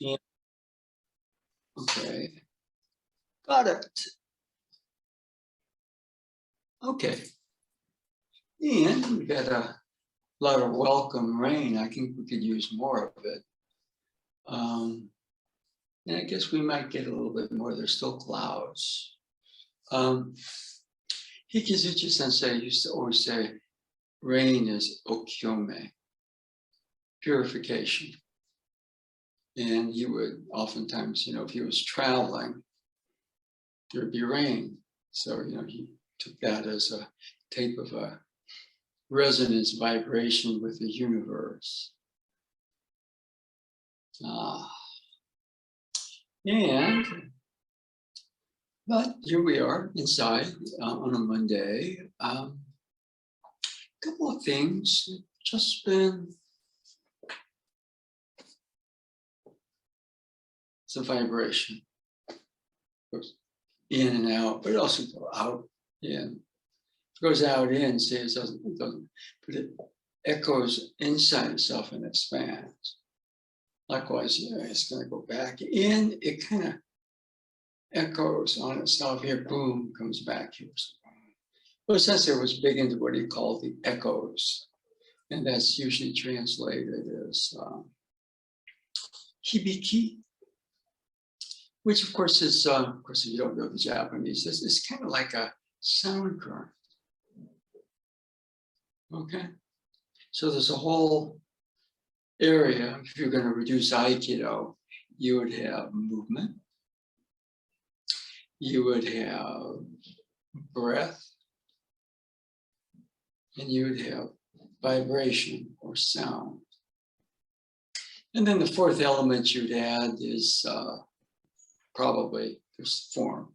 Yeah. Okay. Got it. Okay. And we've got a lot of welcome rain. I think we could use more of it. And I guess we might get a little bit more. There's still clouds. Hikizuchi Sensei used to always say, rain is okyome, purification. And he would oftentimes, if he was traveling, there would be rain. So, he took that as a type of a resonance vibration with the universe. But here we are inside on a Monday. A couple of things, just been some vibration. Goes in and out, but it also goes out, in. It goes out in, see, it doesn't, but it echoes inside itself and expands. Likewise, it's going to go back in, it kind of echoes on itself here, boom, comes back here. Well, Sensei was big into what he called the echoes, and that's usually translated as hibiki, which of course is, if you don't know the Japanese, it's kind of like a sound current. Okay, so there's a whole area. If you're going to reduce Aikido, you would have movement, you would have breath, and you would have vibration or sound. And then the fourth element you'd add is probably this form.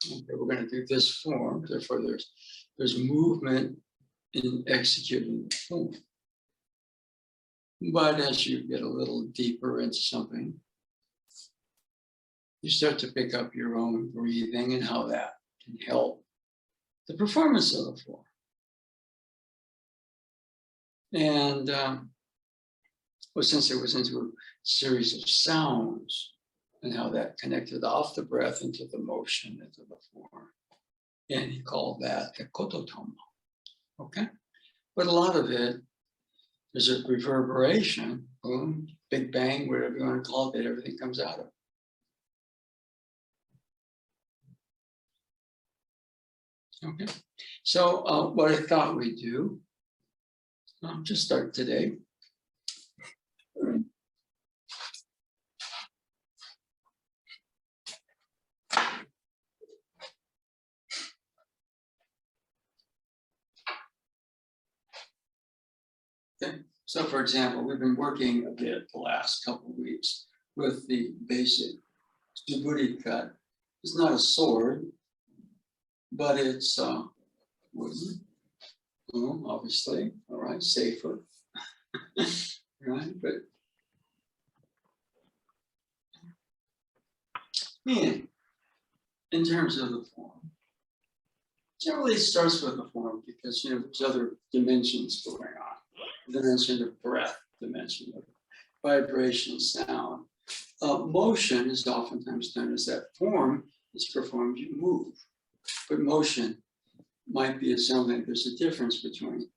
Okay, we're going to do this form, therefore there's movement in executing the form. But as you get a little deeper into something, you start to pick up your own breathing and how that can help the performance of the form. And since it was into a series of sounds and how that connected off the breath into the motion, into the form. And he called that ekototomo, okay? But a lot of it, there's a reverberation, boom, big bang, whatever you want to call it, everything comes out of it. Okay, so what I thought we'd do, just start today. Okay. So for example, we've been working a bit the last couple of weeks with the basic suburi cut. It's not a sword, but it's wooden, obviously, all right, safer, right? But in terms of the form, generally it starts with the form because there's other dimensions going on. Dimension of breath, dimension of vibration, sound. Motion is oftentimes done as that form is performed, you move. But motion might be something, there's a difference between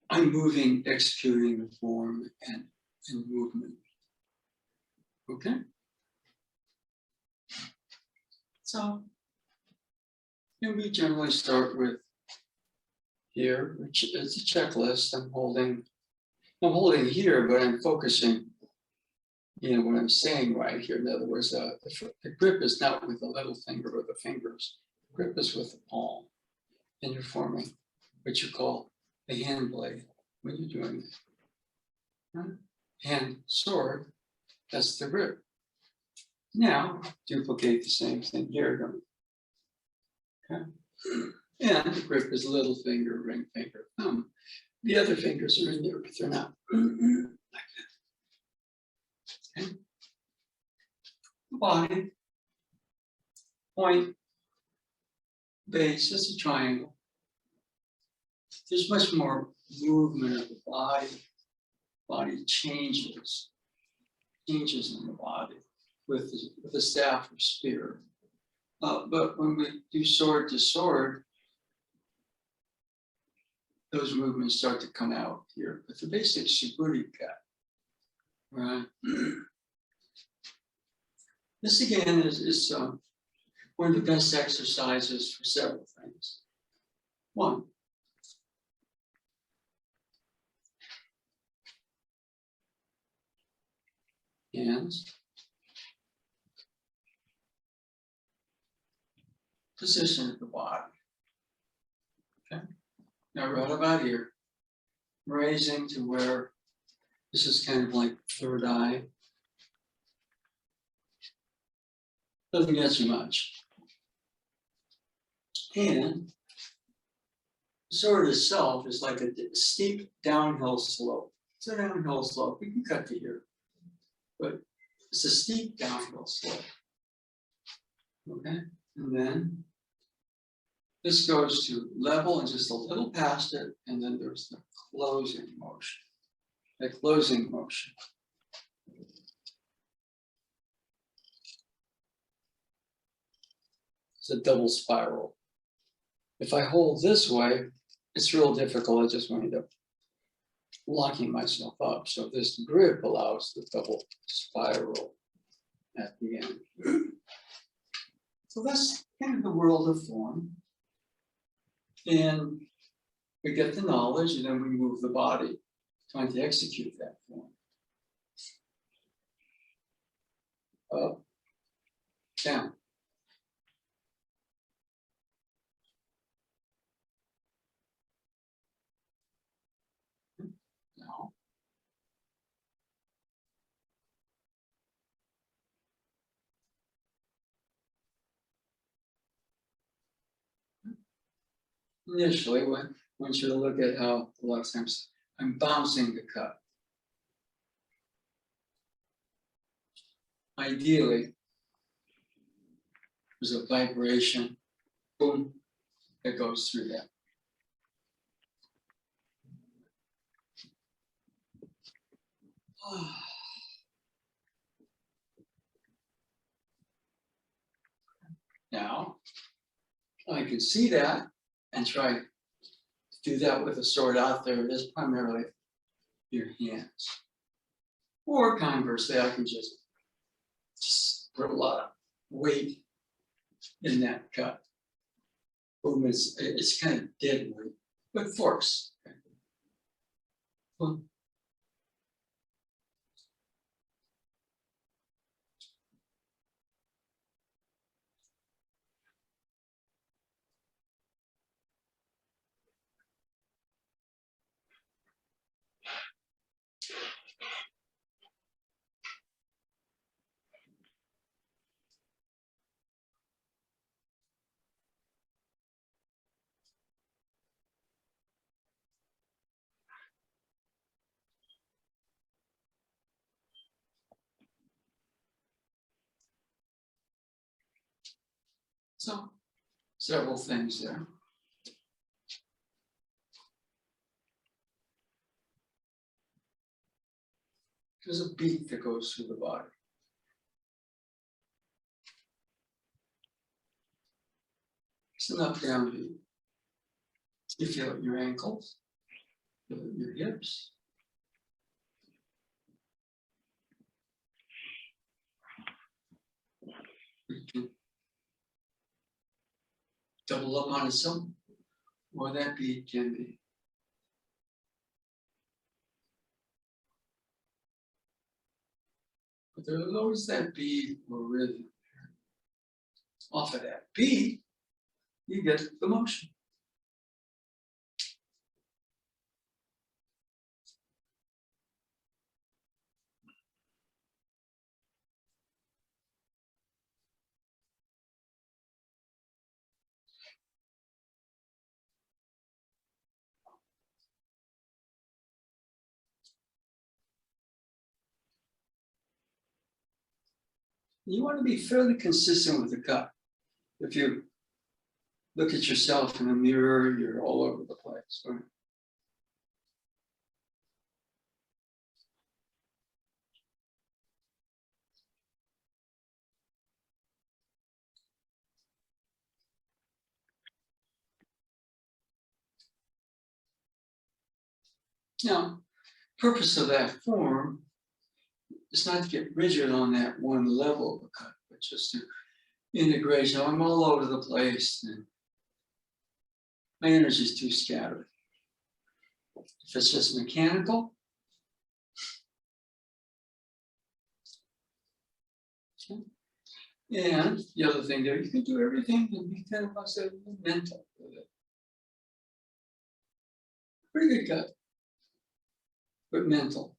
I'm moving, executing the form and movement. Okay? So, we generally start with here, which is a checklist. I'm holding here, but I'm focusing, what I'm saying right here. In other words, the grip is not with the little finger or the fingers. The grip is with the palm. And you're forming what you call a hand blade when you're doing this. Right? Hand sword, that's the grip. Now, duplicate the same thing here. Okay? And the grip is little finger, ring finger, thumb. The other fingers are in there, but they're not like that. Okay? Body, point, base is a triangle. There's much more movement of the body body changes in the body with the staff or spear. But when we do sword to sword, those movements start to come out here. But the basic suburi cut, right? This again is one of the best exercises for several things. One, hands, position of the body. Okay. Now right about here, raising to where this is kind of like third eye. Doesn't get you much. And the sword itself is like a steep downhill slope. It's a downhill slope. We can cut to here, but it's a steep downhill slope. Okay, and then this goes to level and just a little past it, and then there's the closing motion. The closing motion. It's a double spiral. If I hold this way, it's real difficult. I just wind up locking myself up. So this grip allows the double spiral at the end. So that's kind of the world of form. And we get the knowledge, and then we move the body, trying to execute that form. Up, down. Now. Initially, I want you to look at how a lot of times I'm bouncing the cut. Ideally, there's a vibration, boom, that goes through that. Now, I can see that and try to do that with a sword out there. It is primarily your hands. Or conversely, I can just put a lot of weight in that cut. Boom, it's kind of dead weight, but force. Okay. Boom. So, several things there. There's a beat that goes through the body. It's an up-down beat. You feel it in your ankles, feel it in your hips. You can double up on itself, or that beat can be. But there's always that beat or rhythm. Off of that beat, you get the motion. You want to be fairly consistent with the cut. If you look at yourself in the mirror, you're all over the place. Right? Now, purpose of that form is not to get rigid on that one level of a cut, but just to integrate. So I'm all over the place and my energy is too scattered. If it's just mechanical, okay. And the other thing there, you can do everything and be kind of mental with it. Pretty good cut, but mental.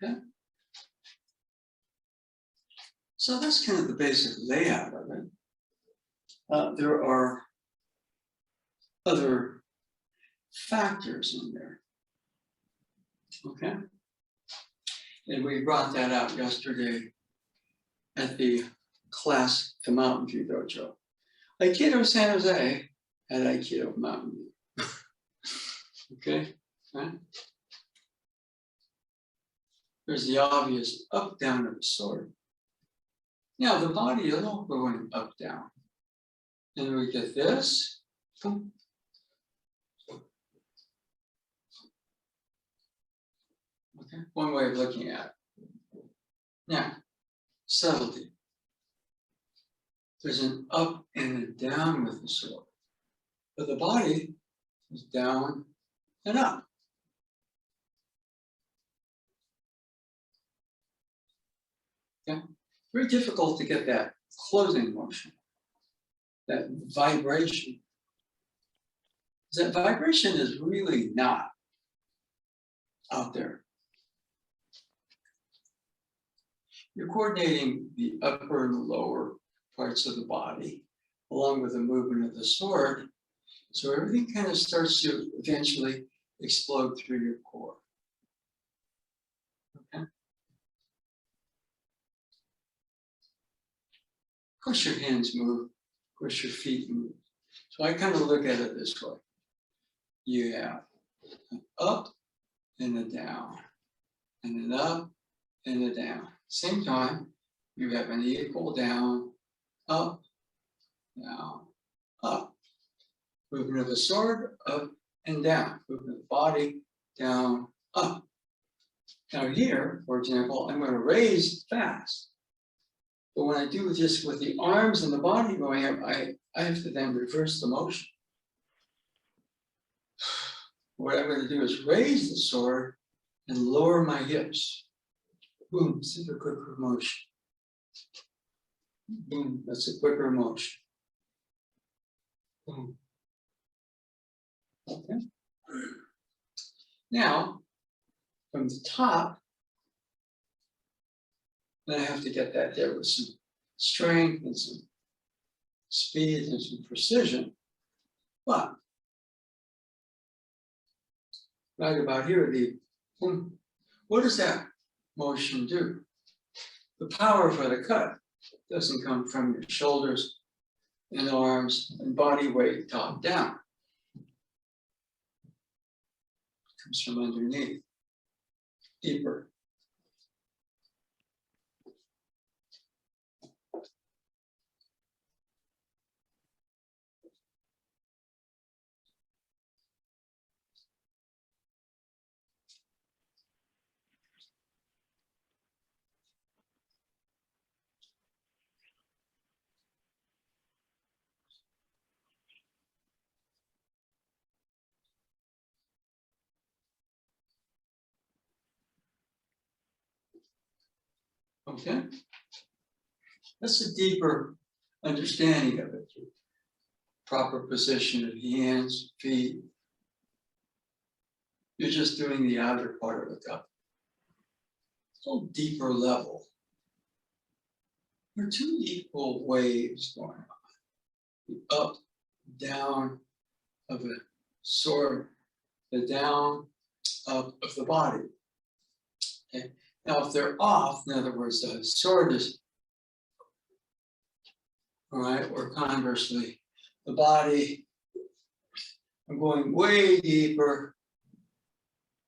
Okay. So that's kind of the basic layout of it. There are other factors in there. Okay. And we brought that out yesterday at the class to Mountain View Dojo. Aikido San Jose had Aikido Mountain View. Okay, right? There's the obvious up, down of the sword. Now the body is all going up, down. And we get this. Okay, one way of looking at it. Now, subtlety. There's an up and a down with the sword. But the body is down and up. Okay? Very difficult to get that closing motion, that vibration. That vibration is really not out there. You're coordinating the upper and the lower parts of the body, along with the movement of the sword. So everything kind of starts to eventually explode through your core. Okay? Of course, your hands move. Of course, your feet move. So I kind of look at it this way. You have an up and a down, and an up and a down. Same time, you have an equal down, up, down, up. Movement of the sword, up and down. Movement of the body, down, up. Now here, for example, I'm going to raise fast. But when I do this with the arms and the body going up, I have to then reverse the motion. What I'm going to do is raise the sword and lower my hips. Boom, super quicker motion. Boom, that's a quicker motion. Boom. Okay. Now, from the top, then I have to get that there with some strength and some speed and some precision. But right about here, what does that motion do? The power for the cut doesn't come from your shoulders and arms and body weight top down. It comes from underneath, deeper. Okay? That's a deeper understanding of it. Proper position of hands, feet. You're just doing the outer part of the cup. It's a little deeper level. There are two equal waves going on. The up, down of the sword, the down, up of the body. Okay? Now, if they're off, in other words, the sword is, all right, or conversely, the body I'm going way deeper.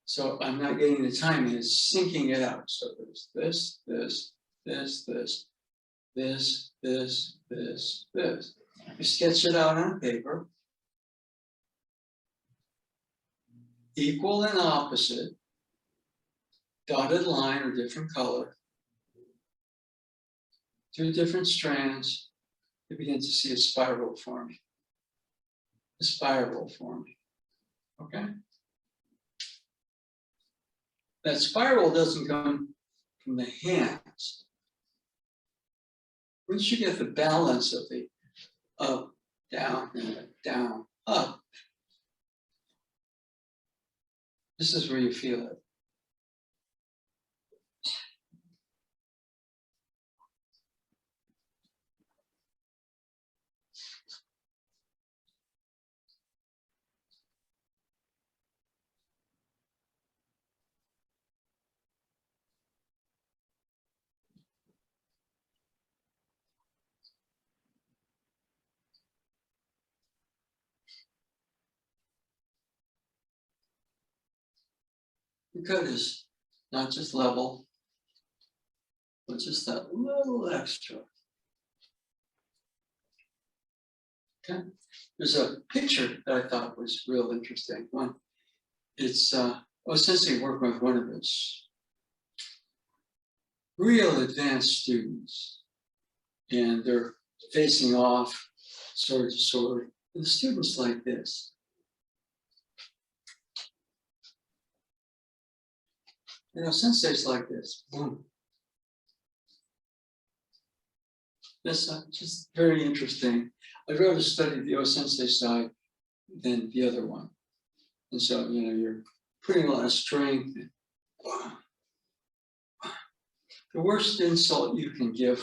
So I'm not getting the timing, it's sinking it out. So there's this, this, this, this, this, this, this, this. You sketch it out on paper. Equal and opposite. Dotted line or different color. 2 different strands. You begin to see a spiral forming. A spiral forming. Okay? That spiral doesn't come from the hands. Once you get the balance of the up, down, and down, up, this is where you feel it. The cut is not just level, but just that little extra. Okay, there's a picture that I thought was real interesting. One, it's Sensei working with one of his real advanced students, and they're facing off sword to sword. And the student's like this. Sensei's like this. Boom. That's just very interesting. I'd rather study the Sensei side than the other one. And so, you're putting a lot of strength. The worst insult you can give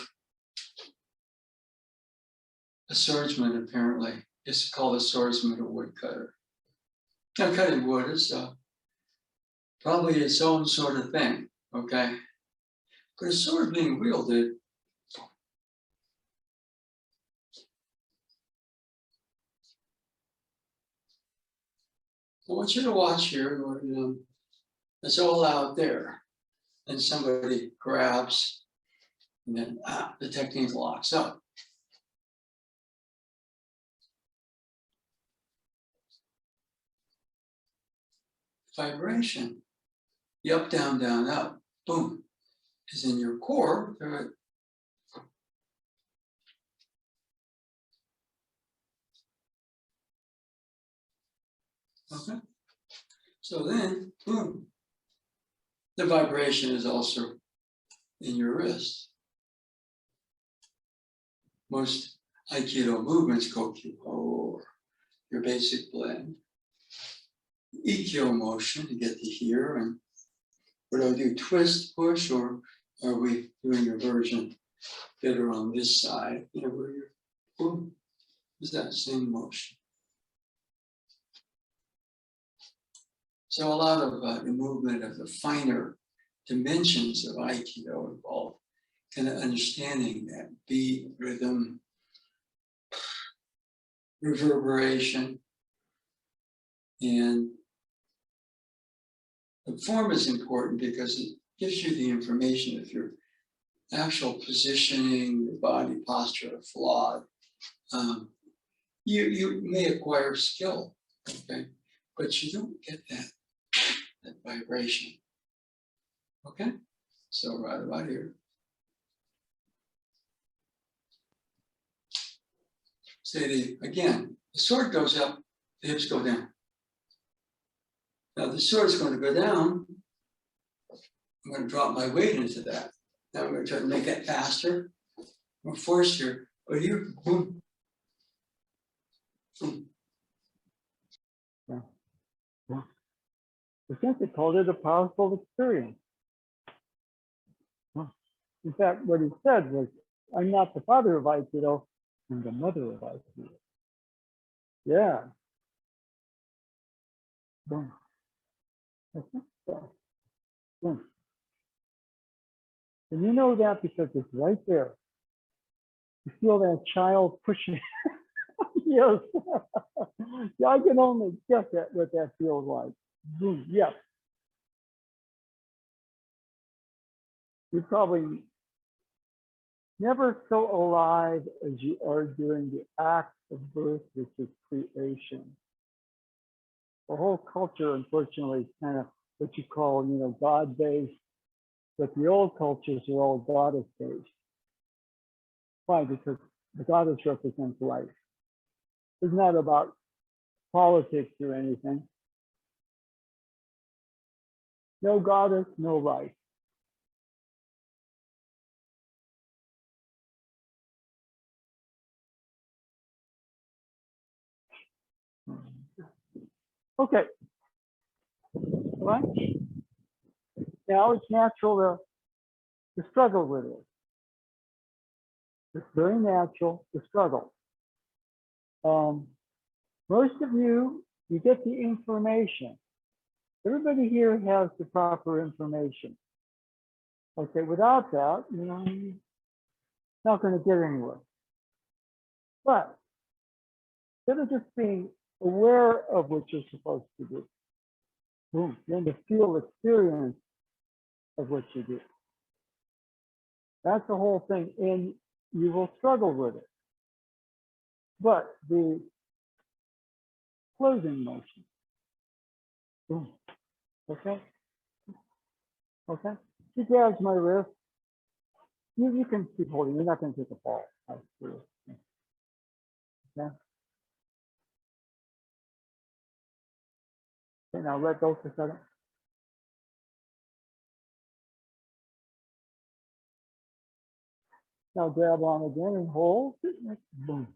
a swordsman, apparently, is to call a swordsman a woodcutter. Now, cutting wood is probably its own sort of thing, okay? But a sword being wielded, I want you to watch here, it's all out there. And somebody grabs, and then the technique locks up. Vibration, the up, down, down, up, boom, is in your core. Okay, so then, boom, the vibration is also in your wrist. Most Aikido movements go Kyo, your basic blend. Ikkyo motion to get to here, and what do I do? Twist, push, or are we doing your version that are on this side? Where you're, boom, is that same motion. So a lot of the movement of the finer dimensions of Aikido involve kind of understanding that beat, rhythm, reverberation, and the form is important because it gives you the information. If your actual positioning, your body posture are flawed, you may acquire skill, okay? But you don't get that vibration, okay? So right about here. Again, the sword goes up, the hips go down. Now the sword is going to go down. I'm going to drop my weight into that. Now I'm going to try to make that faster. More force here. But here, boom. Boom. Yeah. Yeah. The Sensei called it a powerful experience. In fact, what he said was, I'm not the father of Aikido, I'm the mother of Aikido. Yeah. Boom. Boom. And you know that because it's right there. You feel that child pushing Yes. Yeah, I can only guess at what that feels like. Boom. Yes. You're probably never so alive as you are during the act of birth, which is creation. The whole culture, unfortunately, is kind of what you call, God-based, but the old cultures are all goddess-based. Why? Because the goddess represents life. It's not about politics or anything. No goddess, no life. Okay. Right? Now it's natural to struggle with it. It's very natural to struggle. Most of you get the information. Everybody here has the proper information. Okay, without that, you're not going to get anywhere. But instead of just being aware of what you're supposed to do, boom, then the feel experience of what you do. That's the whole thing, and you will struggle with it. But the closing motion, boom, okay, okay. She grabs my wrist. You can keep holding. You're not going to take a fall. Okay. Okay, now let go for a second. Now grab on again and hold. Boom.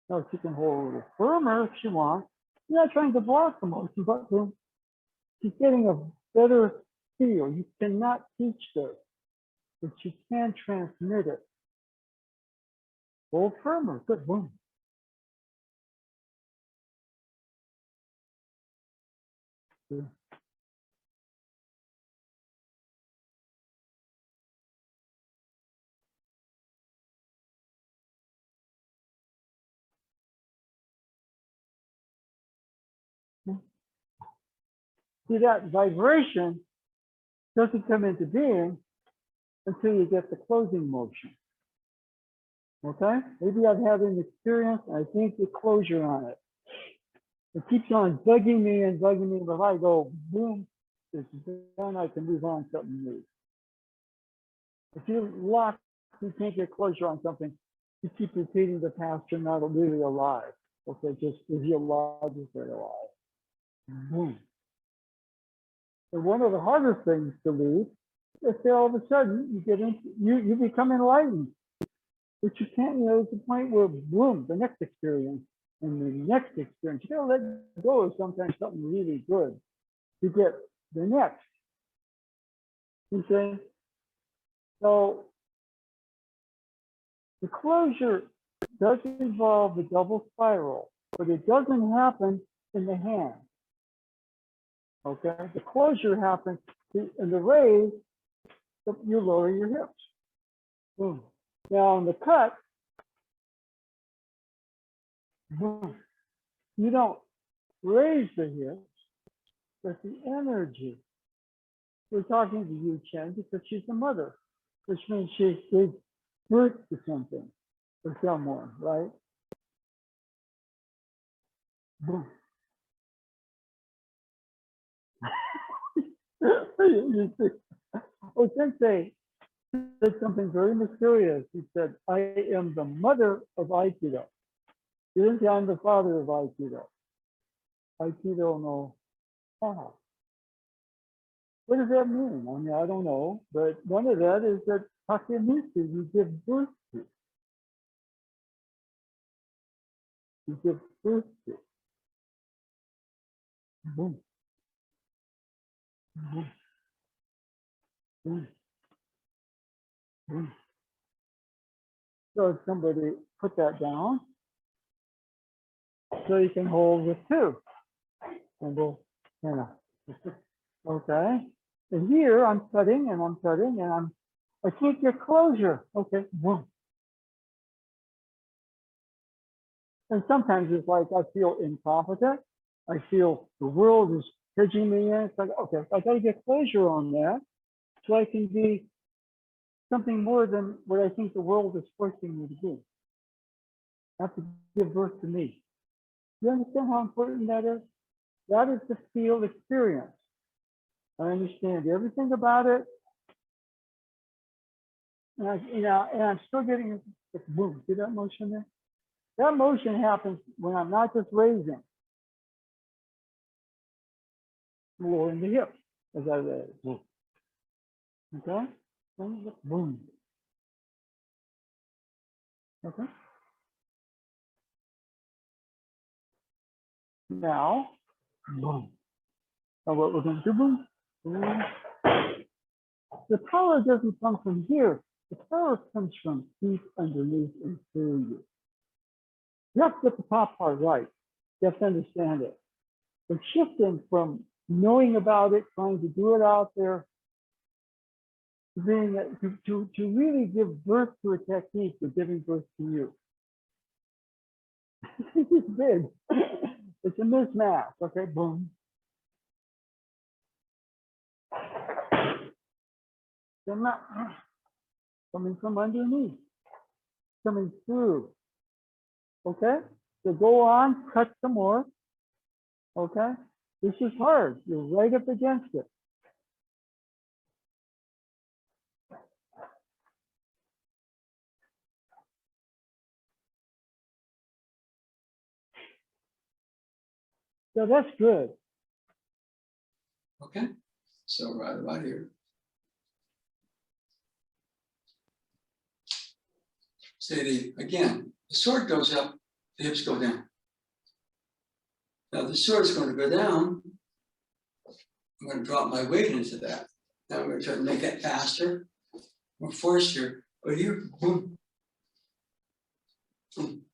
Now she can hold a little firmer if she wants. You're not trying to block the motion, but boom. She's getting a better feel. You cannot teach this, but you can transmit it. Hold firmer. Good. Boom. Good. See, that vibration doesn't come into being until you get the closing motion. Okay? Maybe I've had an experience and I think the closure on it. It keeps on bugging me and bugging me, but if I go boom, then I can move on to something new. If you lock, you can't get closure on something, you keep repeating the past, you're not really alive. Okay, just physiologically alive. Boom. And one of the hardest things to leave is that all of a sudden you get into you become enlightened. But you can't, it's the point where boom, the next experience and the next experience. You gotta let go of sometimes something really good to get the next. You see? So the closure does involve the double spiral, but it doesn't happen in the hand. Okay? The closure happens in the raise, you lower your hips. Boom. Now in the cut, boom, you don't raise the hips, but the energy. We're talking to Yu Chen because she's the mother, which means she gave birth to something or someone, right? Boom. You see, oh, Sensei said something very mysterious. He said, I am the mother of Aikido. He didn't say I'm the father of Aikido. Aikido no Haha. What does that mean? I mean, I don't know, but one of that is that Takemitsu, you give birth to. You give birth to. Boom. Boom. Boom. Boom. So if somebody put that down, so you can hold with two. And we'll, okay. And here I'm cutting and I'm cutting and I can't get closure. Okay, boom. And sometimes it's like I feel incompetent. I feel the world is hedging me in. It's like, okay, I got to get closure on that so I can be something more than what I think the world is forcing me to be. I have to give birth to me. You understand how important that is? That is the field experience. I understand everything about it. And I'm still getting this boom. See that motion there? That motion happens when I'm not just raising, lowering the hips as I raise. Boom. Okay? Boom. Okay? Now, boom. Now what we're going to do, boom, boom. The power doesn't come from here. The power comes from deep underneath and through you. You have to get the top part right. You have to understand it. But shifting from knowing about it, trying to do it out there, to being to really give birth to a technique of giving birth to you. It's big. It's a mismatch. Okay, boom. They're not coming from underneath, coming through. Okay, so go on, cut some more. Okay, this is hard. You're right up against it. So that's good. Okay, so right about here. Say again, the sword goes up, the hips go down. Now the sword is going to go down. I'm going to drop my weight into that. Now I'm going to try to make that faster, more force here. But here, boom, boom.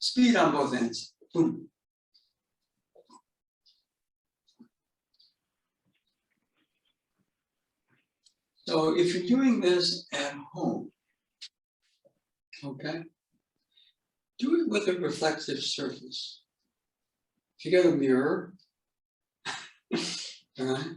Speed on both ends, boom. So if you're doing this at home, okay, do it with a reflective surface. If you got a mirror, all right,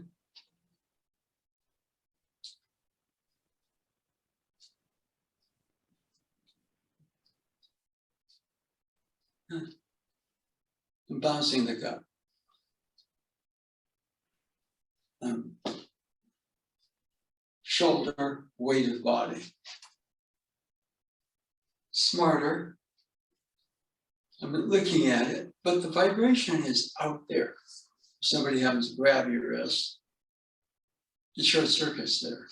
I'm bouncing the cup. Shoulder, weight of body. Smarter. I'm looking at it, but the vibration is out there. If somebody happens to grab your wrist, it short circuits there.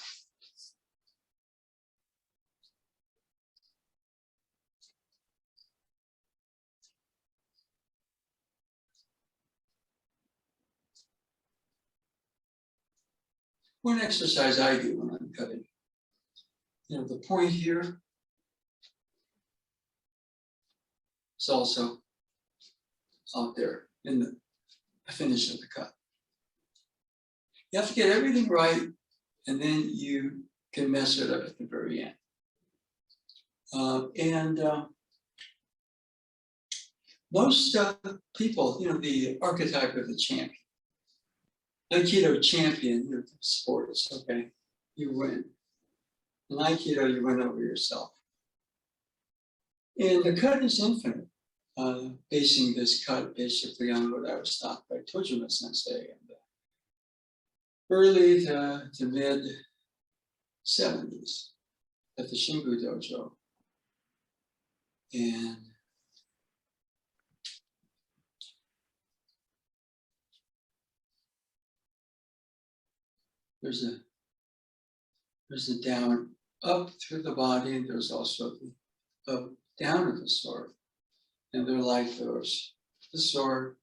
One exercise I do when I'm cutting, the point here is also out there in the finish of the cut. You have to get everything right, and then you can mess it up at the very end. Most people, the archetype of the champion, Aikido champion, sports, okay, you win. In Aikido, you win over yourself. And the cut is infinite, basing this cut basically on what I was taught by Tojima Sensei in the early to mid 70s at the Shingu Dojo. And there's a down up through the body, and there's also the up down of the sword. And they're like those. The sword,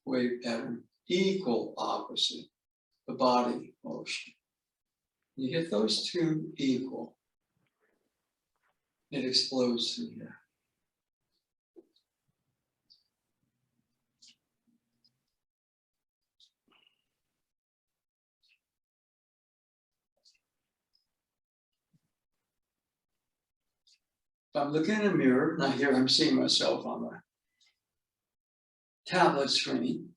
wave pattern, equal opposite, the body motion. You get those two equal, it explodes through here. if I'm looking in a mirror, now here I'm seeing myself on the tablet screen.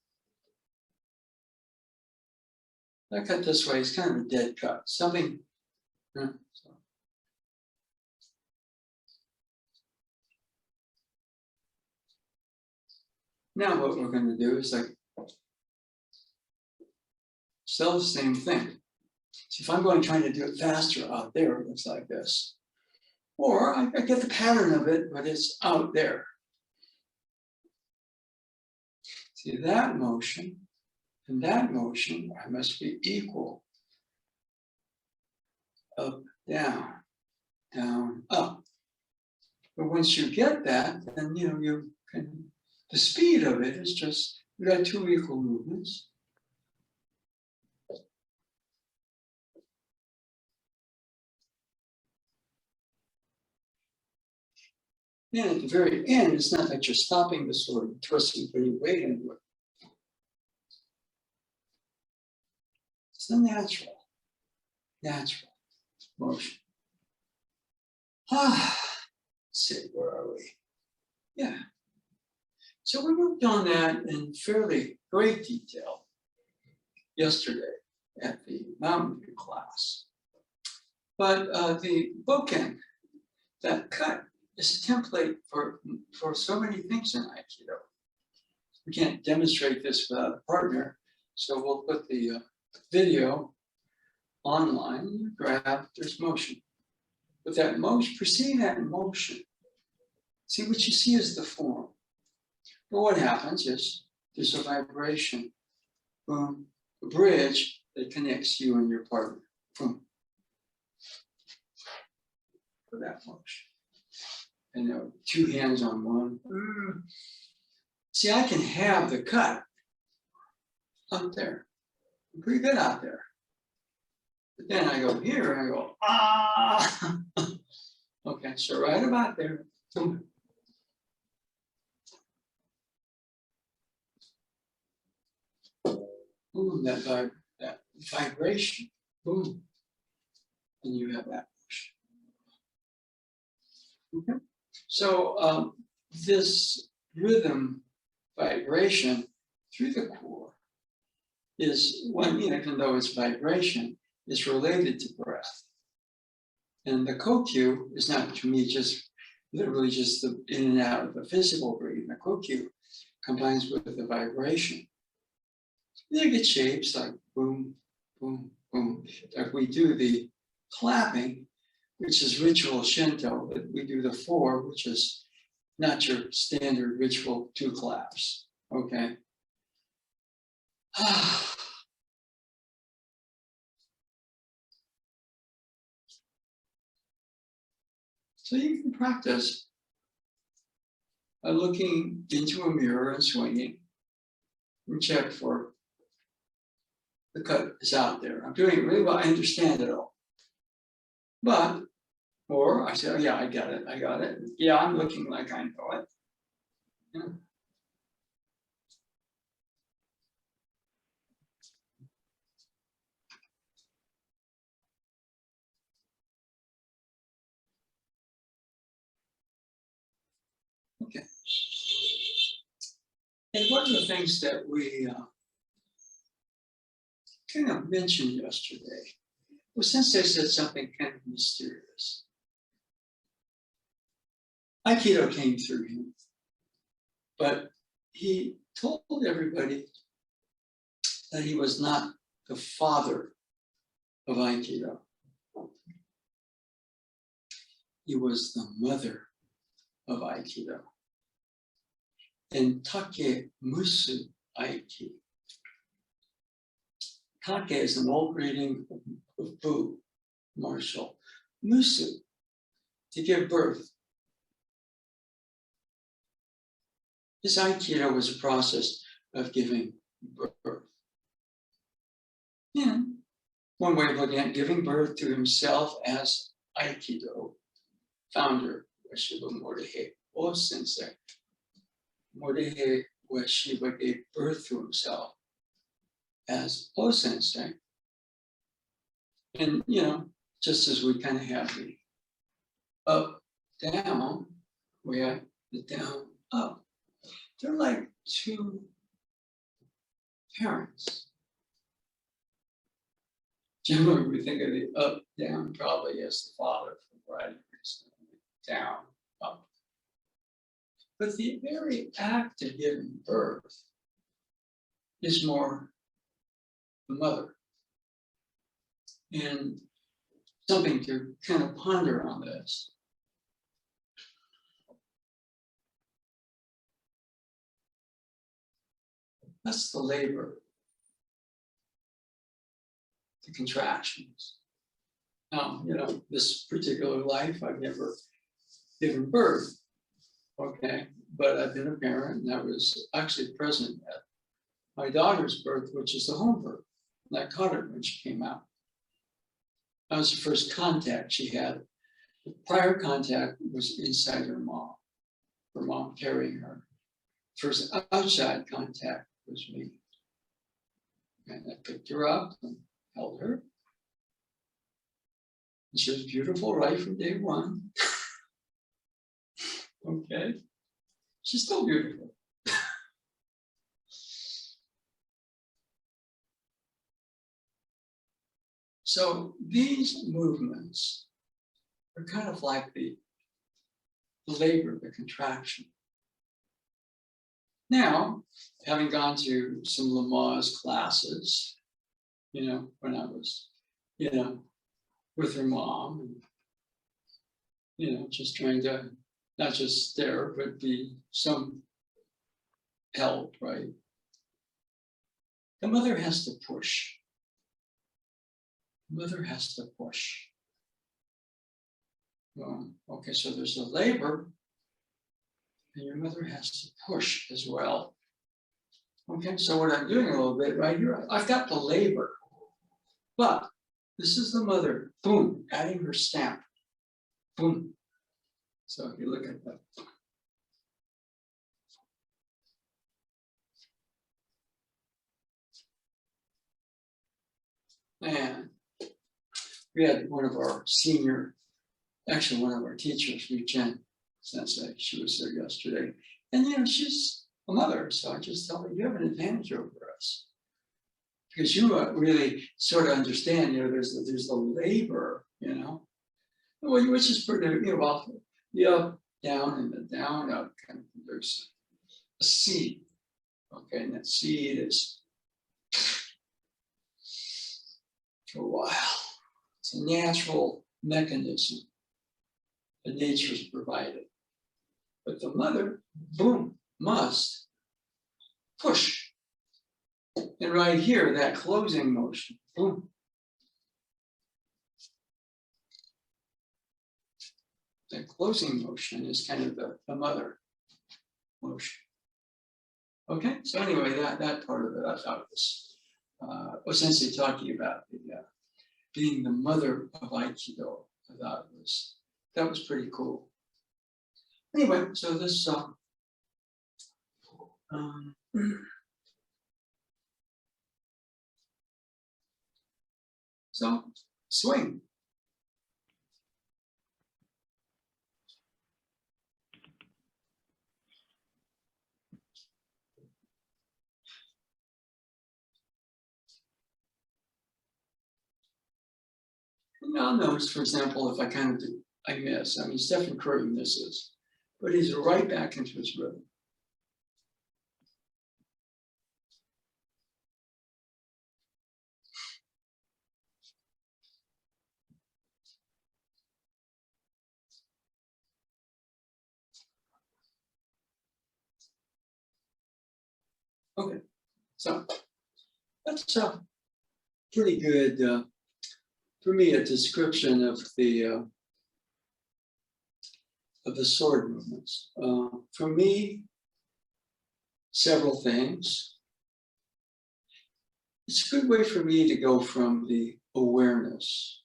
That cut this way is kind of a dead cut. Something. So. Now what we're going to do is like still the same thing. So if I'm going trying to do it faster out there, it looks like this. Or I get the pattern of it, but it's out there. See that motion and that motion, I must be equal. Up, down, down, up. But once you get that, then you can, the speed of it is just, you got two equal movements. And at the very end, it's not that you're stopping the sword, twisting, putting weight into it. It's a natural motion. Let's see, where are we? Yeah. So we worked on that in fairly great detail yesterday at the Mountain View class. But the bookend, that cut, is a template for so many things in Aikido. We can't demonstrate this without a partner, so we'll put the video online. You grab, there's motion. But that motion, preceding that motion, see what you see is the form. But what happens is there's a vibration, boom, a bridge that connects you and your partner, boom, for that motion. And there are two hands on one. See, I can have the cut up there. I'm pretty good out there. But then I go here and I go, ah. Okay, so right about there. Boom. Boom, that vibration. Boom. And you have that motion. Okay. So this rhythm vibration through the core is one, even though it's vibration, is related to breath. And the kokyu is not, to me, just literally just the in and out of the physical breathing. The kokyu combines with the vibration. They get shapes like boom, boom, boom. Like we do the clapping, which is ritual Shinto, but we do the 4, which is not your standard ritual 2 claps, okay? So you can practice by looking into a mirror and swinging and check for the cut is out there. I'm doing it really well, I understand it all. But, or I say, oh yeah, I got it. Yeah, I'm looking like I know it. Yeah. Okay. And one of the things that we kind of mentioned yesterday was, since they said something kind of mysterious, Aikido came through him, but he told everybody that he was not the father of Aikido. He was the mother of Aikido. And Take Musu Aiki. Take is an old reading of Bu, martial. Musu, to give birth. This Aikido was a process of giving birth. Yeah. One way of looking at giving birth to himself as Aikido founder, Ueshiba Morihei O Sensei. Morihei Ueshiba gave birth to himself as O Sensei. And, just as we kind of have the up, down, we have the down, up. They're like two parents. Generally, we think of the up, down probably as the father for a variety of reasons. Down, up. But the very act of giving birth is more the mother. And something to kind of ponder on this. That's the labor, the contractions. Now, this particular life, I've never given birth, okay? But I've been a parent, and I was actually present at my daughter's birth, which is the home birth. And I caught her when she came out. That was the first contact she had. The prior contact was inside her mom carrying her. First outside contact was me. And I picked her up and held her. And she was beautiful right from day one. Okay. She's still beautiful. So these movements are kind of like the labor, the contraction. Now, having gone to some Lamaze classes, when I was, with her mom, and, just trying to not just stare, but be some help, right? The mother has to push. The mother has to push. Okay, so there's a labor, and your mother has to push as well. Okay, so what I'm doing a little bit right here, I've got the labor, but this is the mother, boom, adding her stamp, boom. So if you look at that. And we had one of our one of our teachers, Chen Sensei, she was there yesterday. And she's a mother, so I just tell her, you have an advantage over us. Because you really sort of understand, there's the labor, which is pretty, awful. The up, down, and the down, up, kind of, there's a seed. Okay, and that seed is for a while. It's a natural mechanism that nature's provided. But the mother, boom, must push. And right here, that closing motion, boom. That closing motion is kind of the mother motion. Okay, so anyway, that part of it I thought was essentially talking about being the mother of Aikido. I thought that was pretty cool. Anyway, so this so swing. Now notice, for example, if I kind of do, I miss. I mean, Stephen Curry misses, but he's right back into his rhythm. Okay, so that's a pretty good, for me, a description of the sword movements. For me, several things. It's a good way for me to go from the awareness,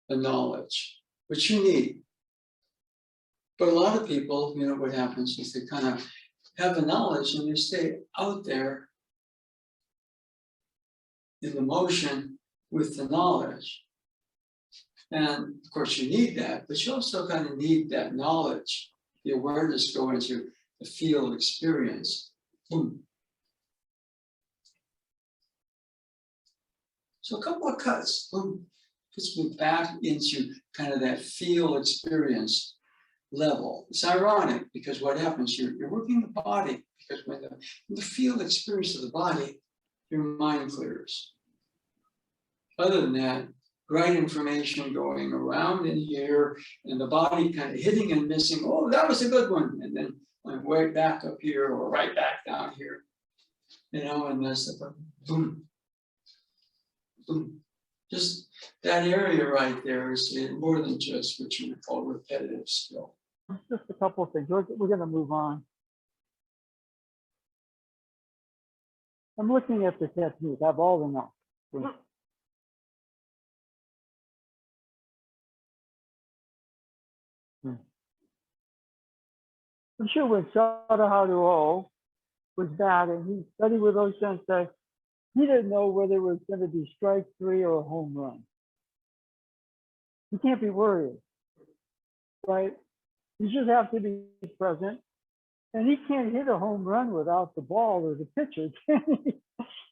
the knowledge, which you need. But a lot of people, what happens is they kind of have the knowledge and they stay out there in the motion with the knowledge. And of course, you need that, but you also kind of need that knowledge, the awareness go into the field experience. Boom. So a couple of cuts, boom, puts me back into kind of that field experience level. It's ironic because what happens, you're working the body, because when the field experience of the body, your mind clears. Other than that, right information going around in here and the body kind of hitting and missing, oh, that was a good one. And then I'm way back up here or right back down here, and there's a boom, boom. Just that area right there is more than just what you would call repetitive skill. Just a couple of things. We're going to move on. I'm looking at the technique. I've all enough. I'm sure when Sadaharu was back and he studied with those sensei, he didn't know whether it was going to be strike three or a home run. You can't be worried, right? You just have to be present. And he can't hit a home run without the ball or the pitcher, can he?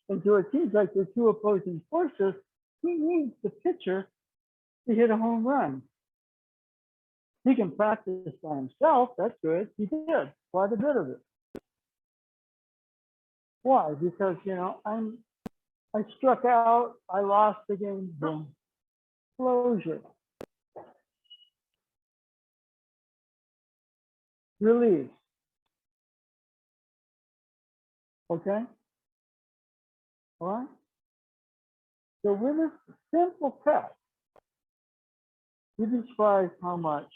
And so it seems like the two opposing forces, he needs the pitcher to hit a home run. He can practice by himself, that's good. He did quite a bit of it. Why? Because, I struck out, I lost the game, boom, closure. Release. Okay? All right? So with this simple test, you'd be surprised how much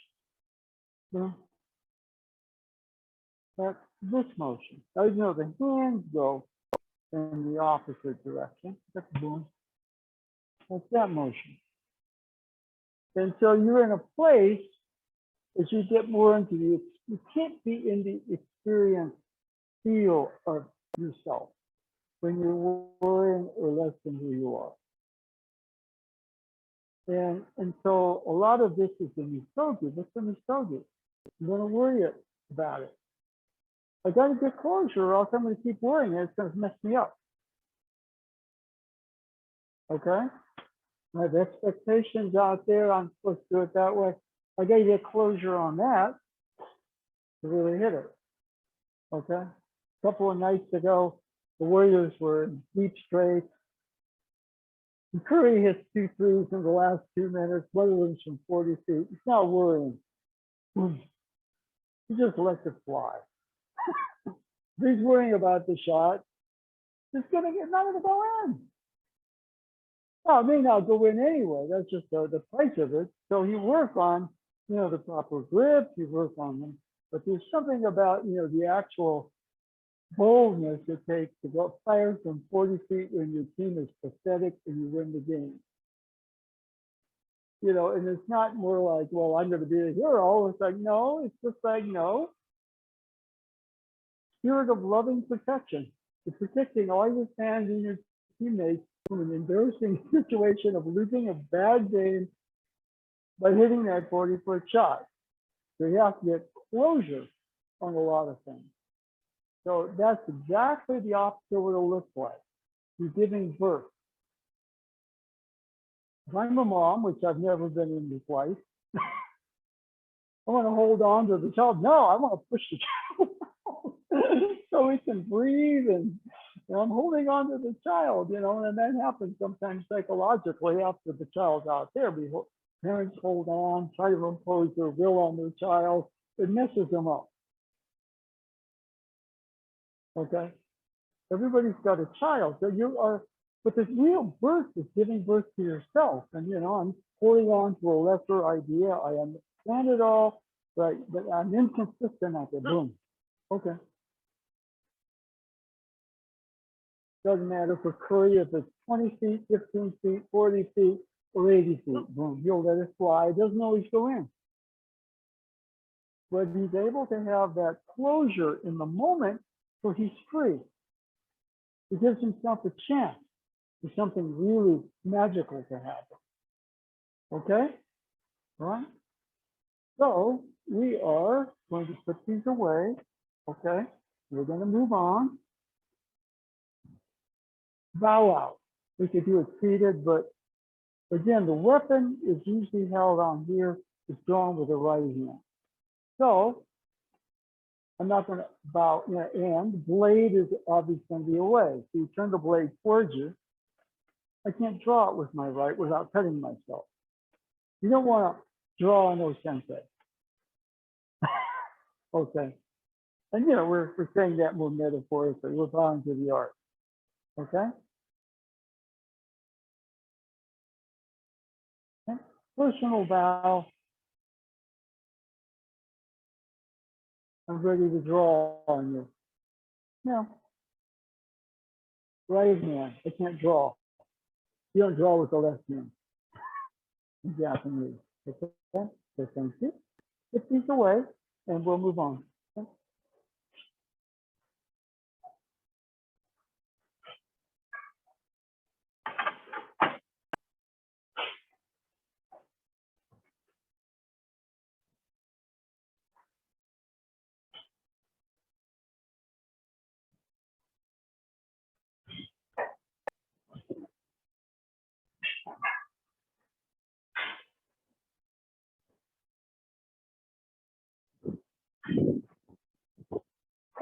that's this motion. Now, the hands go in the opposite direction. That's boom. That's that motion. And so you're in a place as you get more into you can't be in the experience feel of yourself when you're worrying or less than who you are. And so a lot of this is the misogi. What's the misogi? I'm going to worry about it. I got to get closure or else I'm going to keep worrying. It's going to mess me up. Okay? I have expectations out there. I'm supposed to do it that way. I got to get closure on that to really hit it. Okay? A couple of nights ago, the Warriors were in deep straight. And Curry hits 2 threes in the last 2 minutes. One of them's from 40 feet. He's not worrying. He just lets it fly. He's worrying about the shot. It's not going to go in. Well, it may not go in anyway. That's just the price of it. So you work on, the proper grip. You work on them. But there's something about, the actual boldness it takes to go fire from 40 feet when your team is pathetic and you win the game. And it's not more like, well, I'm going to be a hero. It's like, no, it's just like, no. Spirit of loving protection. You're protecting all your fans and your teammates from an embarrassing situation of losing a bad game by hitting that 40-foot shot. So you have to get closure on a lot of things. So that's exactly the opposite of what it'll look like. You're giving birth. If I'm a mom, which I've never been in twice, I want to hold on to the child. No, I want to push the child so he can breathe, and I'm holding on to the child, and that happens sometimes psychologically after the child's out there. Parents hold on, try to impose their will on their child. It messes them up. Okay? Everybody's got a child. So but the real birth is giving birth to yourself. And, I'm holding on to a lesser idea. I understand it all, but I'm inconsistent at the boom. Okay. Doesn't matter for Curry if it's 20 feet, 15 feet, 40 feet, or 80 feet. Boom, he'll let it fly. It doesn't always go in. But he's able to have that closure in the moment, so he's free. He gives himself a chance for something really magical to happen. Okay? right? So we are going to put these away, okay? We're going to move on. Bow out. We could do it seated, but again, the weapon is usually held on here. It's drawn with the right hand. So I'm not going to bow, and blade is obviously going to be away. So you turn the blade towards you. I can't draw it with my right without cutting myself. You don't want to draw no sensei. Okay. And we're saying that more metaphorically. We're bowing to the art. Okay? Okay. Personal bow. I'm ready to draw on you. No. Right hand. I can't draw. You don't draw with the left hand. In Japanese. Okay? So thank you. Put these away and we'll move on. Okay?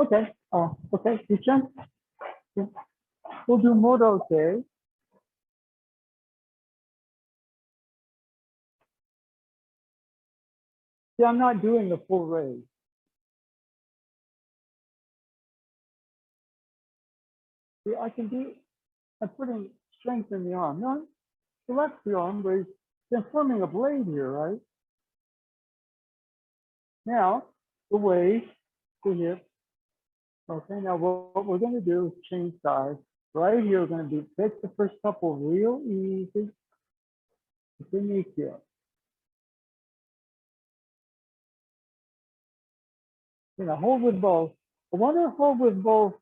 Okay. Okay. Teacher. We'll do modote. See, I'm not doing the full raise. See, I'm putting strength in the arm. No, select the arm, raise. Then forming a blade here, right? Now, the waist, the hip. Okay, now what we're going to do is change sides. Right here, we're going to take the first couple real easy. Continue here. Hold with both. I want to hold with both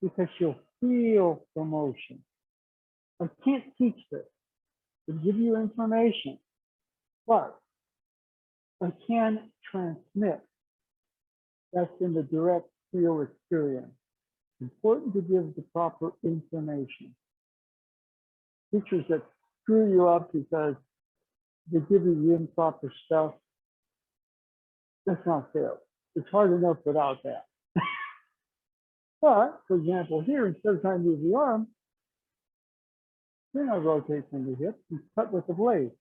because you'll feel the motion. I can't teach this. I give you information, but I can transmit. That's in the direct feel experience. Important to give the proper information. Teachers that screw you up because they give you the improper stuff, that's not fair. It's hard enough without that. But, for example, here, instead of trying to move the arm, then I rotate from the hip and cut with the blade.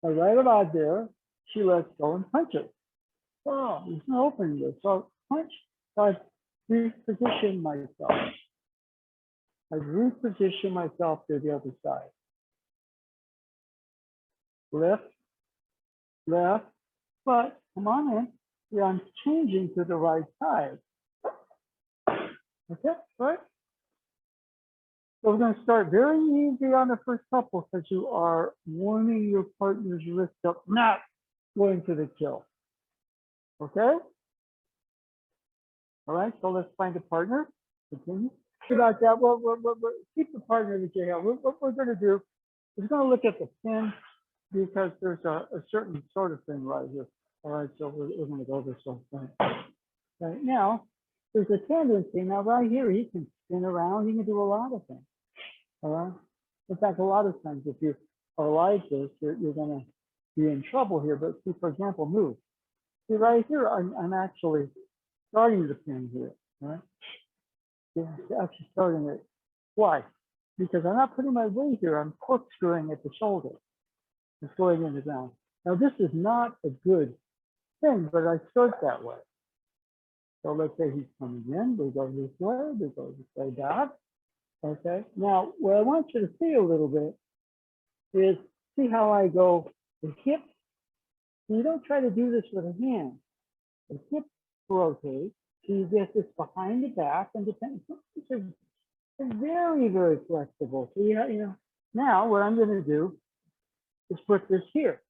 Now, right about there, she lets go and punches. Oh, there's no opening there. So punch, I've repositioned myself. I've repositioned myself to the other side. Left, left, but come on in. Yeah, I'm changing to the right side. Okay, right? So we're going to start very easy on the first couple because you are warming your partner's wrist up, not going to the kill. Okay? All right, so let's find a partner. Continue. About that, well, keep the partner that you have. What we're going to do is going to look at the pin because there's a certain sort of thing right here. All right, so we're going to go this whole thing. Right now, there's a tendency. Now, right here, he can spin around. He can do a lot of things. All right. In fact, a lot of times, if you are like this, you're going to be in trouble here. But see, for example, move. See, right here, I'm actually starting the pin here. All right. Yeah, actually starting it. Why? Because I'm not putting my weight here. I'm corkscrewing at the shoulder. It's going in the ground. Now, this is not a good thing, but I start that way. So let's say he's coming in. We go this way. We go this way back. Okay. Now, what I want you to see a little bit is see how I go the hip. You don't try to do this with a hand. The hip rotates. So you get this behind the back and depends. It's very, very flexible. So now what I'm going to do is put this here.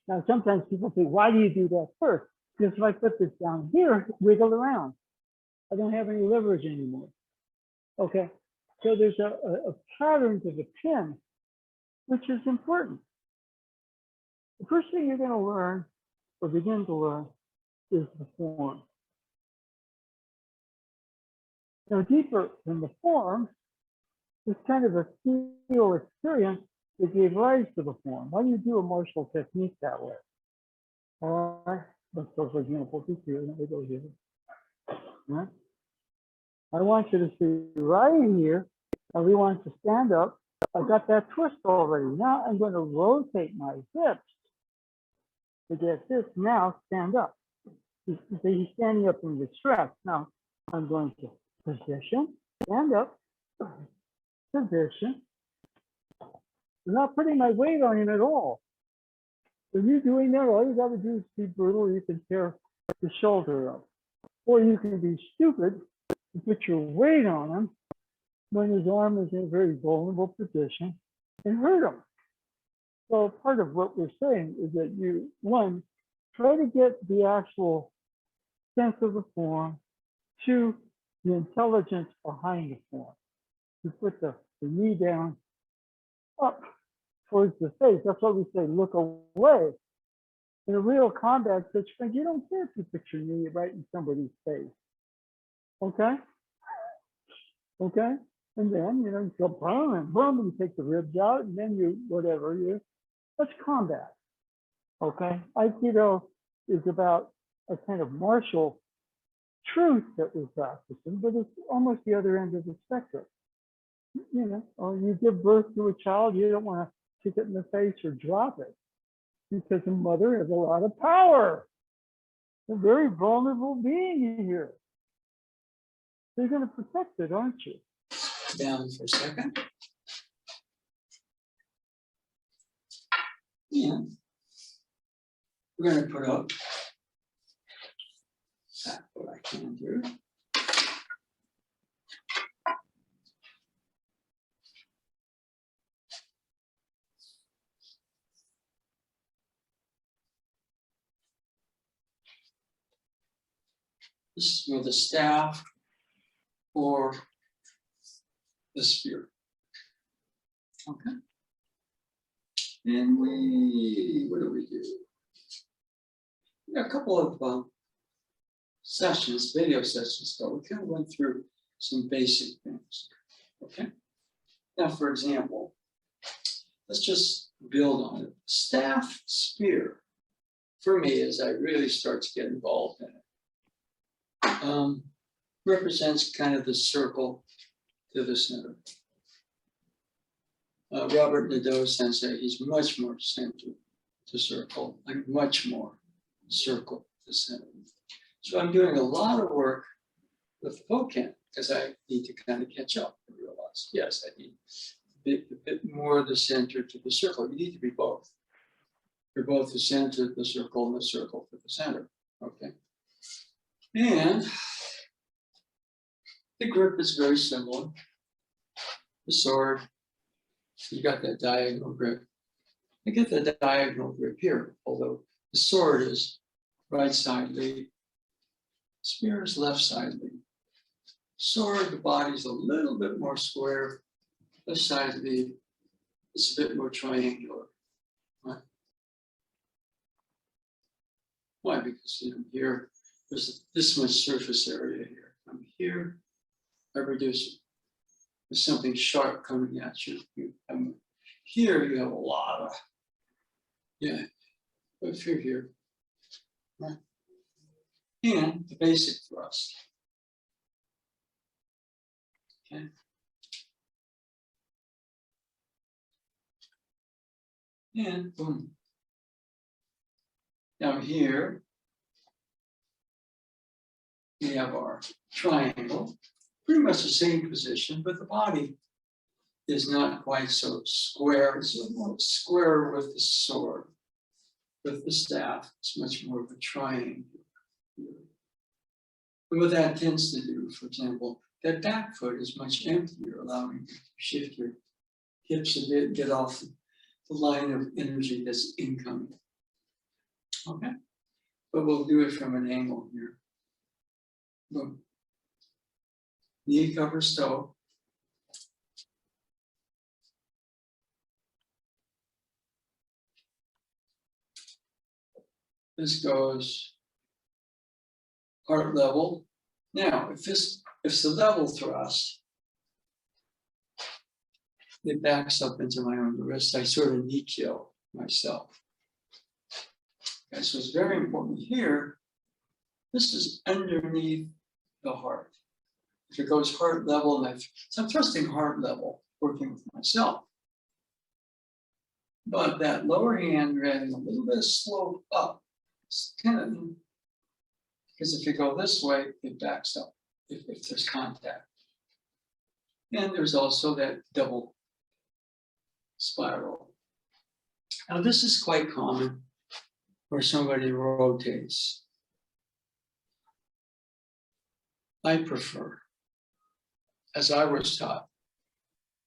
Now, sometimes people say, why do you do that first? Because if I put this down here, wiggle around. I don't have any leverage anymore. Okay. So there's a pattern to the pin, which is important. The first thing you're going to learn or begin to learn is the form. Now, deeper in the form is kind of a feel experience that gave rise to the form. Why do you do a martial technique that way? All right, let's go, for example, this here, let me go here. Right? I want you to see right here, and we want to stand up. I got that twist already. Now I'm going to rotate my hips to get this. Now stand up. So he's standing up in the stretch. Now I'm going to position, stand up, position. I'm not putting my weight on him at all. When you're doing that, all you got to do is be brutal. You can tear the shoulder up. Or you can be stupid and put your weight on him when his arm is in a very vulnerable position and hurt him. So part of what we're saying is that you, one, try to get the actual sense of the form, two, the intelligence behind the form. You put the knee down up towards the face. That's why we say look away. In a real combat situation, you don't care if you put your knee right in somebody's face. Okay? Okay? And then, you know, you go boom and boom, and you take the ribs out, and then you, whatever, you, that's combat. Okay? Aikido is about a kind of martial truth that we're practicing, but it's almost the other end of the spectrum. You know, or you give birth to a child, you don't want to kick it in the face or drop it because the mother has a lot of power. A very vulnerable being here. So you're going to protect it, aren't you? Down for a second. Yeah. We're going to put up that, what I can do. This is with a staff or the spear. Okay. And what do? We got a couple of sessions, video sessions ago. We kind of went through some basic things. Okay. Now, for example, let's just build on it. Staff spear, for me, as I really start to get involved in it, represents kind of the circle to the center. Robert Nadeau Sensei, he's much more center to circle, like much more circle to center. So I'm doing a lot of work with Pocan because I need to kind of catch up and realize, yes, I need a bit more of the center to the circle. You need to be both. You're both the center, the circle, and the circle to the center. Okay. And the grip is very similar. The sword, you got that diagonal grip. I get the diagonal grip here, although the sword is right side lead, spear is left side lead. Sword, the body's a little bit more square, left side lead, it's a bit more triangular. Right? Why? Because here, there's this much surface area here. I'm here, I reduce it. There's something sharp coming at you. Here you have a lot of, yeah, but if you're here, right? And the basic thrust. Okay. And boom. Now here, we have our triangle, pretty much the same position, but the body is not quite so square. It's a little more square with the sword. With the staff, it's much more of a triangle. And what that tends to do, for example, that back foot is much emptier, allowing you to shift your hips a bit, get off the line of energy that's incoming. Okay, but we'll do it from an angle here. Boom. Knee covers toe. this goes heart level. Now, if it's the level thrust, it backs up into my own wrist. I sort of knee kill myself. Okay, so it's very important here. This is underneath the heart. If it goes heart level, so I'm thrusting heart level, working with myself. But that lower hand adding a little bit of slope up. It's kind of, because if you go this way, it backs up if there's contact. And there's also that double spiral. Now this is quite common where somebody rotates. I prefer, as I was taught,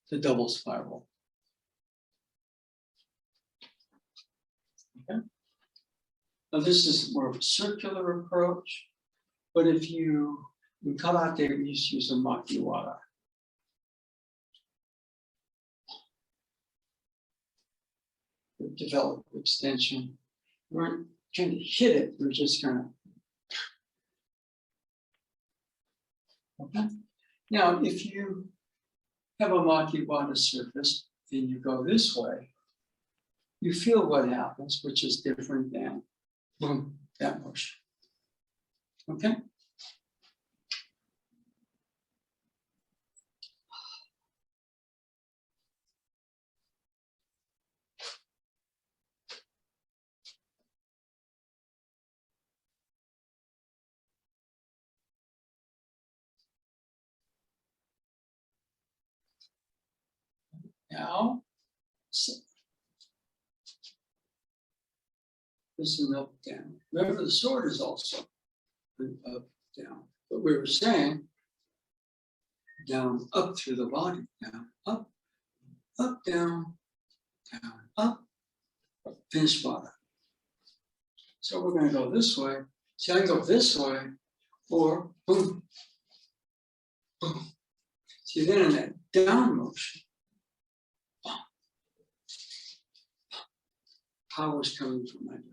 the double spiral. Okay. Now this is more of a circular approach, but if you, in karate, we used to use a Wada. Develop extension. We weren't trying to hit it, we're just kind of. Okay. Now, if you have a Wada surface and you go this way, you feel what happens, which is different than boom, that motion. Okay. Now, this is an up, down. Remember, the sword is also an up, down. But we were saying, down, up through the body, down, up, down, up, finish Wada. So we're going to go this way. See, I can go this way, or boom, boom. See, then in that down motion, power's coming from underneath.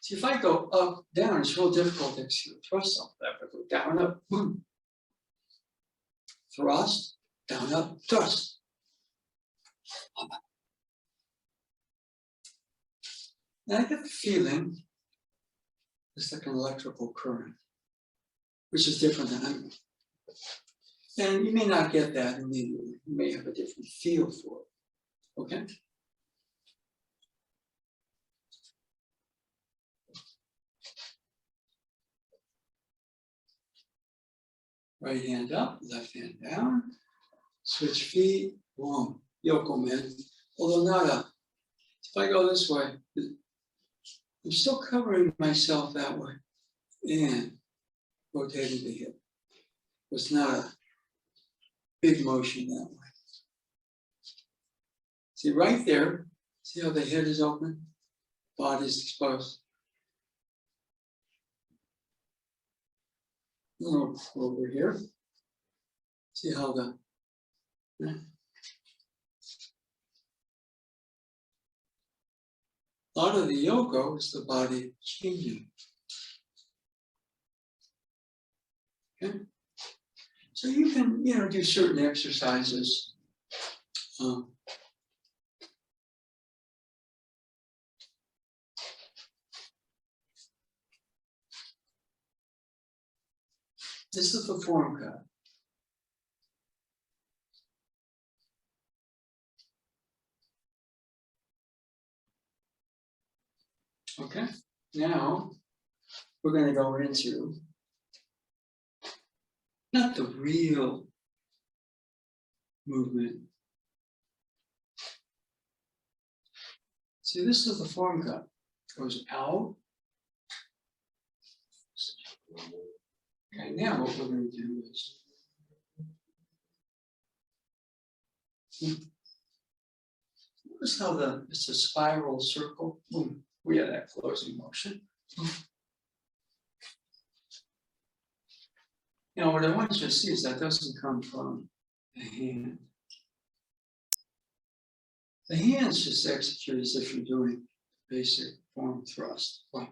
See, if I go up, down, it's real difficult to execute thrust off that. But go down, up, boom. Thrust, down, up, thrust. Now I get the feeling it's like an electrical current, which is different than I'm. And you may not get that immediately. You may have a different feel for it. Okay? Right hand up, left hand down. Switch feet, boom, yoko men. Although not up. If I go this way, I'm still covering myself that way and rotating the hip. It's not a big motion that way. See right there, see how the head is open, body's exposed. Over here, see how the a lot of the yoko is the body changing. Okay, so you can do certain exercises. This is the form cut. Okay, now we're going to go into not the real movement. See, this is the form cut. Goes out. Okay, now what we're going to do is notice how it's a spiral circle. Boom. We have that closing motion. Now, what I want you to see is that doesn't come from the hand. The hands just execute as if you're doing basic form thrust. But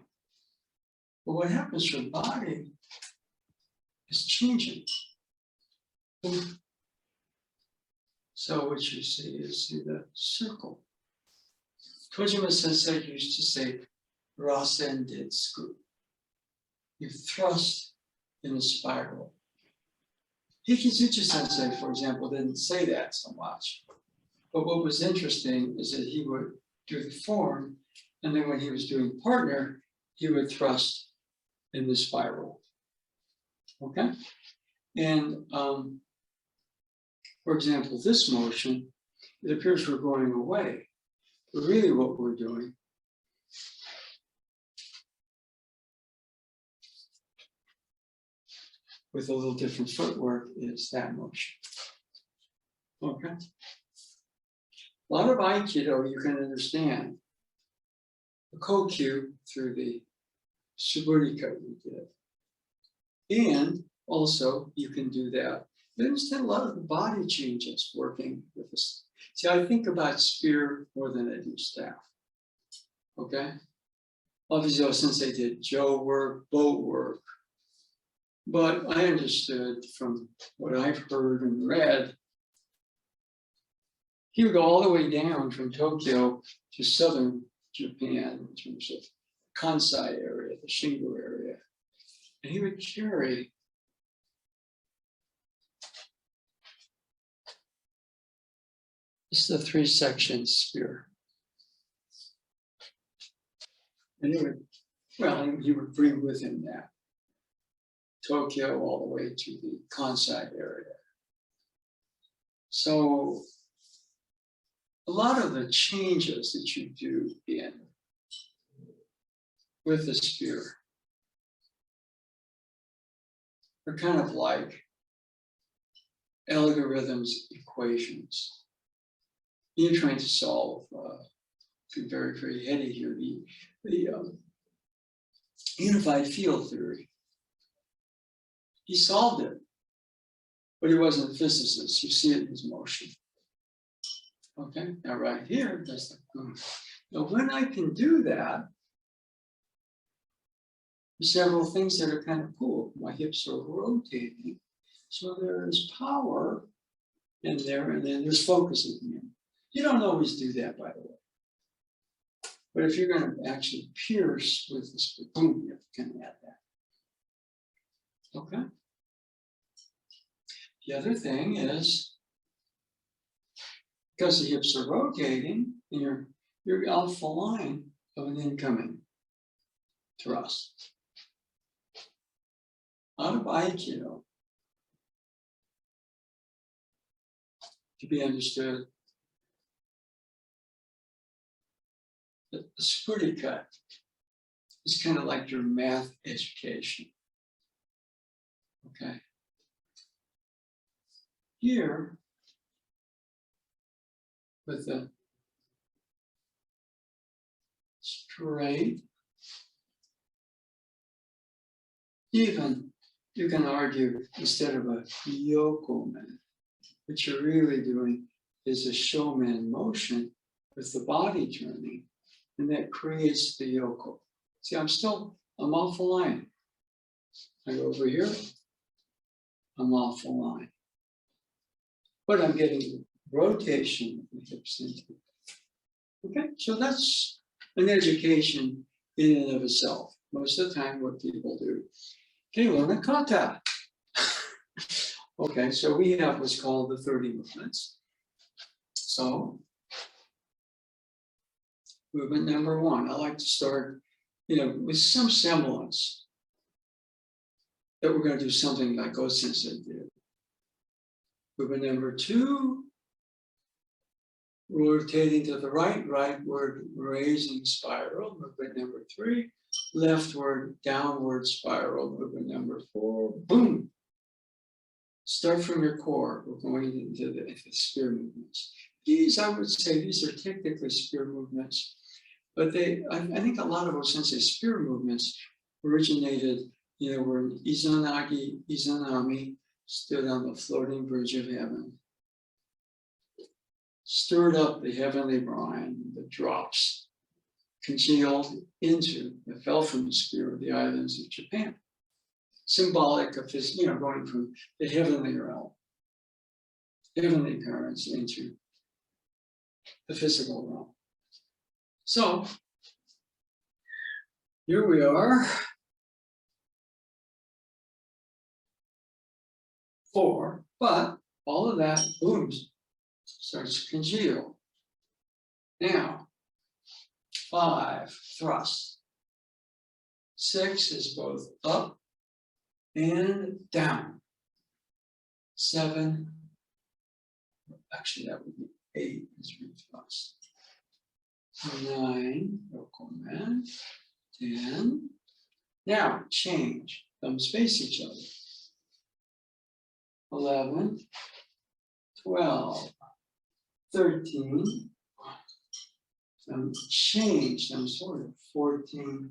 what happens to your body is changing. So what you see is the circle. Kojima Sensei used to say, Rasen did scoop. You thrust in a spiral. Hikizuchi Sensei, for example, didn't say that so much. But what was interesting is that he would do the form, and then when he was doing partner, he would thrust in the spiral. Okay? And for example, this motion, it appears we're going away. But really what we're doing with a little different footwork is that motion. Okay? A lot of Aikido you can understand. The Kokyu through the suburi you did. And also you can do that. You understand a lot of the body changes working with this. See, I think about spear more than I do staff. Okay? Obviously, Sensei did Jo work, boat work. But I understood from what I've heard and read, he would go all the way down from Tokyo to southern Japan in terms of Kansai area, the Shingo area. And he would carry this is the 3-section spear. And he would bring with him that Tokyo all the way to the Kansai area. So a lot of the changes that you do with the spear are kind of like algorithms, equations. You're trying to solve, very, very heady here, the unified field theory. He solved it, but he wasn't a physicist. You see it in his motion. Okay, now right here, that's the now when I can do that, there's several things that are kind of cool. My hips are rotating, so there is power in there, and then there's focus at the end. You don't always do that, by the way. But if you're going to actually pierce with this, boom, you can add that. Okay. The other thing is, because the hips are rotating, and you're alpha line of an incoming thrust. Out of Aikido, to be understood, the suburi cut is kind of like your math education. Okay. Here, with the straight, even you can argue instead of a yokomen, what you're really doing is a shomen motion with the body turning, and that creates the yoko. See, I'm off the line. I go over here, I'm off the line. But I'm getting rotation of the hips into. Okay, so that's an education in and of itself. Most of the time, what people do. Okay, learn a kata. Okay, so we have what's called the 30 movements. So, movement number 1, I like to start, with some semblance that we're going to do something like Go Sensei did. Movement number 2, rotating to the rightward raising spiral. Movement number 3, leftward downward spiral. Movement number 4, boom. Start from your core. We're going into the spear movements. These, I would say, these are technically spear movements, but I think a lot of Sensei's spear movements originated, where Izanagi Izanami stood on the floating bridge of heaven. stirred up the heavenly brine that drops, congealed into, that fell from the sphere of the islands of Japan. Symbolic of his, going from the heavenly realm, heavenly parents into the physical realm. So here we are. 4, but all of that, boom, starts to congeal. Now, 5, thrust. 6 is both up and down. 7, actually that would be 8 is rethrust. 9, local man. 10. Now, change. Thumbs face each other. 11, 12, 13, change, sort of 14,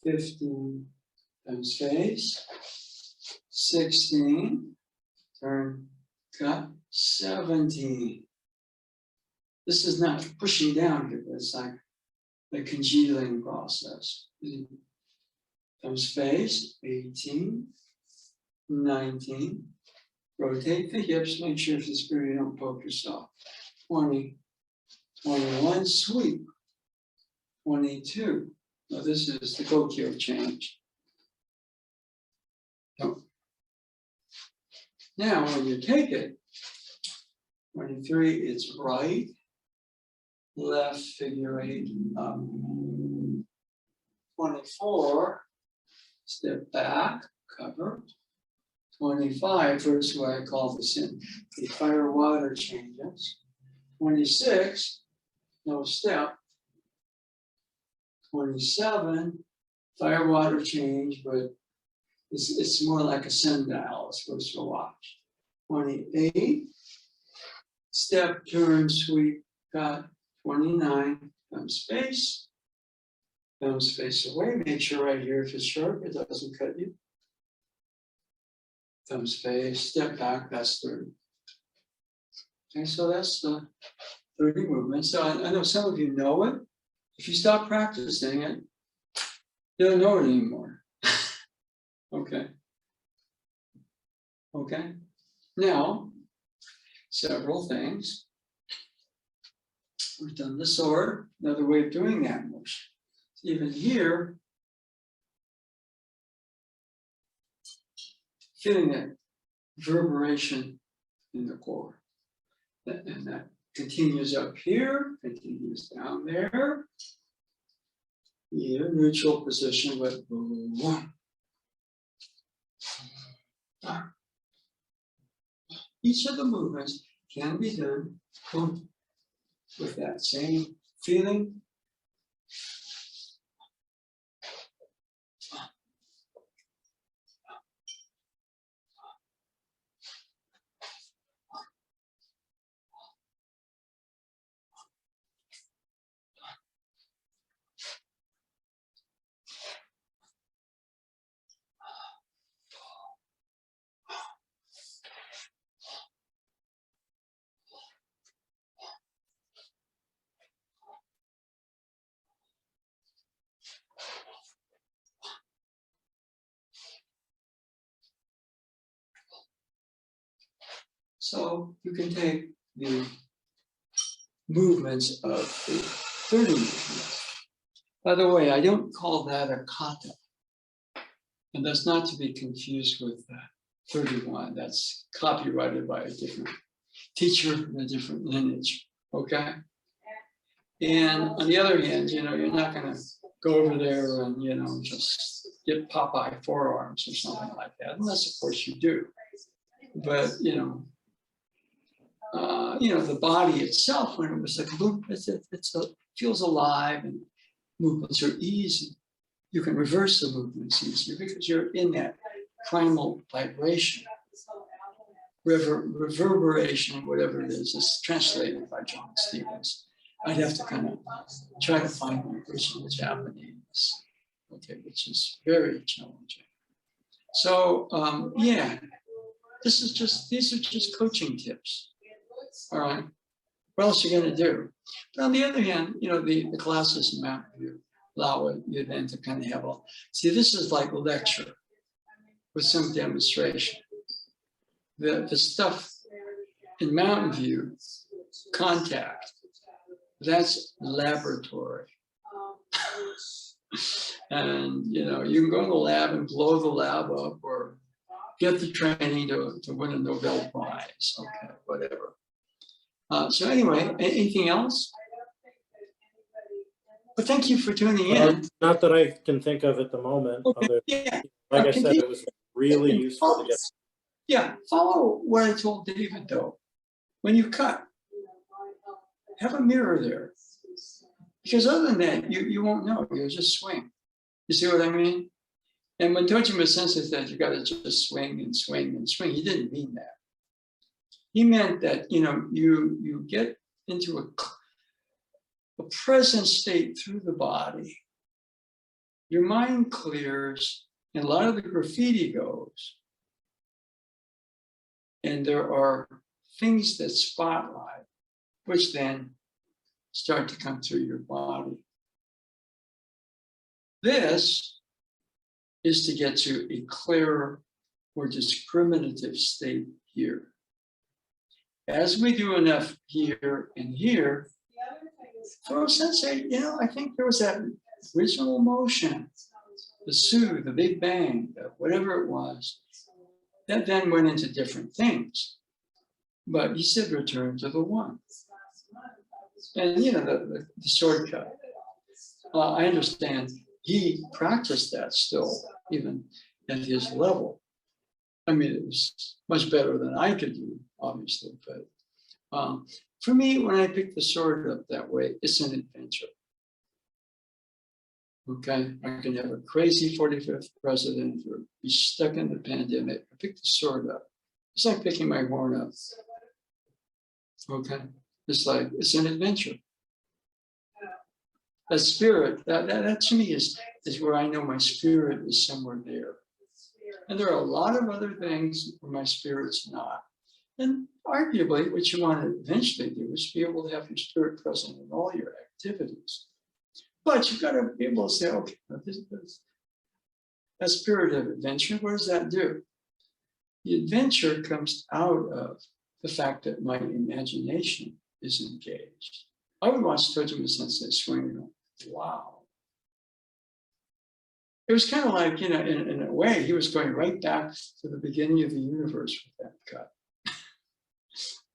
15, thumbs face, 16, turn, cut, 17. This is not pushing down here, but it's like the congealing process. Thumbs face, 18, 19, rotate the hips, make sure if the spirit you don't poke yourself. 20, 21, sweep. 22. Now this is the Gokyo change. So, now when you take it, 23, it's right, left, figure 8, up. 24, step back, cover. 25, first what I call this in the fire water changes. 26, no step. 27, fire water change, but it's more like a sundial, it's supposed to watch. 28, step, turn, sweep, cut. 29, thumbs face away. Make sure right here if it's sharp, it doesn't cut you. Thumbs face, step back, that's 30. Okay, so that's the 30 movements. So I know some of you know it. If you stop practicing it, you don't know it anymore. Okay. Okay. Now, several things. We've done the sword, another way of doing that motion. Even here, feeling that reverberation in the core. And that continues up here, continues down there. Here, neutral position with boom. Each of the movements can be done boom, with that same feeling. So you can take the movements of the 30 movements. By the way, I don't call that a kata. And that's not to be confused with 31. That's copyrighted by a different teacher in a different lineage, okay? And on the other hand, you're not gonna go over there and, just get Popeye forearms or something like that, unless of course you do. But, the body itself, when it was like it feels alive and movements are easy. You can reverse the movements easier because you're in that primal vibration. Reverberation, whatever it is translated by John Stevens. I'd have to kind of try to find the original Japanese, okay, which is very challenging. So these are just coaching tips. All right. What else are you going to do? But on the other hand, you know, the classes in Mountain View allow you then to kind of have a, see, this is like a lecture with some demonstration. The stuff in Mountain View, contact, that's laboratory. And, you know, you can go to the lab and blow the lab up or get the training to win a Nobel Prize, okay, whatever. So anyway, anything else? But thank you for tuning in. Not that I can think of at the moment. Okay, Other, yeah. like I said, it was really useful to get. Yeah, follow what I told David though. When you cut, have a mirror there. Because other than that, you won't know, you'll just swing. You see what I mean? And when Tojima Sensei said you gotta just swing and swing and swing, he didn't mean that. He meant that, you know, you get into a present state through the body. Your mind clears and a lot of the graffiti goes. And there are things that spotlight, which then start to come through your body. This is to get to a clearer, more discriminative state here. As we do enough here and here, Furo Sensei, you know, I think there was that original motion, the Su, the Big Bang, whatever it was, that then went into different things. But he said return to the one. And you know, the shortcut. I understand he practiced that still, even at his level. I mean, it was much better than I could do, obviously. But for me, when I pick the sword up that way, it's an adventure. Okay, I can have a crazy 45th president or be stuck in the pandemic. I pick the sword up. It's like picking my horn up. Okay, it's like, it's an adventure. That spirit, that to me is where I know my spirit is somewhere there. And there are a lot of other things where my spirit's not. And arguably, what you want to eventually do is be able to have your spirit present in all your activities. But you've got to be able to say, okay, that spirit of adventure, what does that do? The adventure comes out of the fact that my imagination is engaged. I would watch Tojima Sensei swing and go, wow. It was kind of like, you know, in a way, he was going right back to the beginning of the universe with that cut.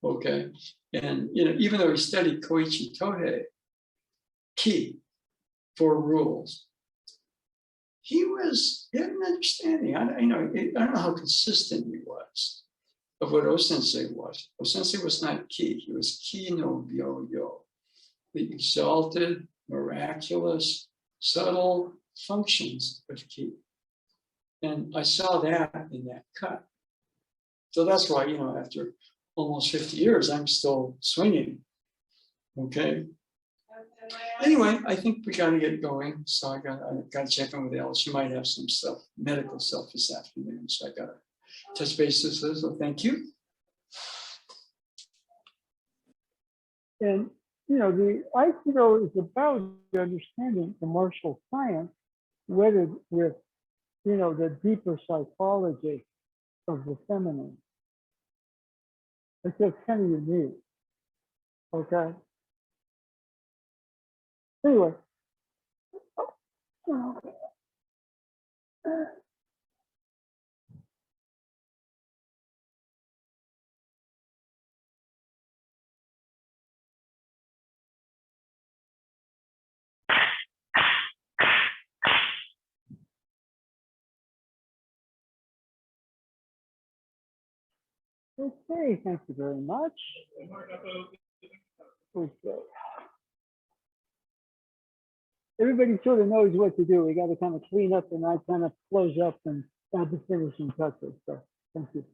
Okay. And, you know, even though he studied Koichi Tohei, Ki, 4 rules, he had an understanding. I don't know how consistent he was of what O-sensei was. O-sensei was not Ki, he was Ki no myoyo, the exalted, miraculous, subtle functions of Ki. And I saw that in that cut. So that's why, you know, after almost 50 years, I'm still swinging. Okay. Anyway, I think we got to get going. So I got to check in with Alice. She might have some stuff, medical stuff this afternoon. So I got to touch base with her. So thank you. And, you know, the Aikido is about understanding the martial science, wedded with, you know, the deeper psychology of the feminine. It's just kind of unique. Okay. Anyway. Okay, thank you very much. Okay. Everybody sort of knows what to do. We got to kind of clean up and I kind of close up and add the finishing touches. So thank you.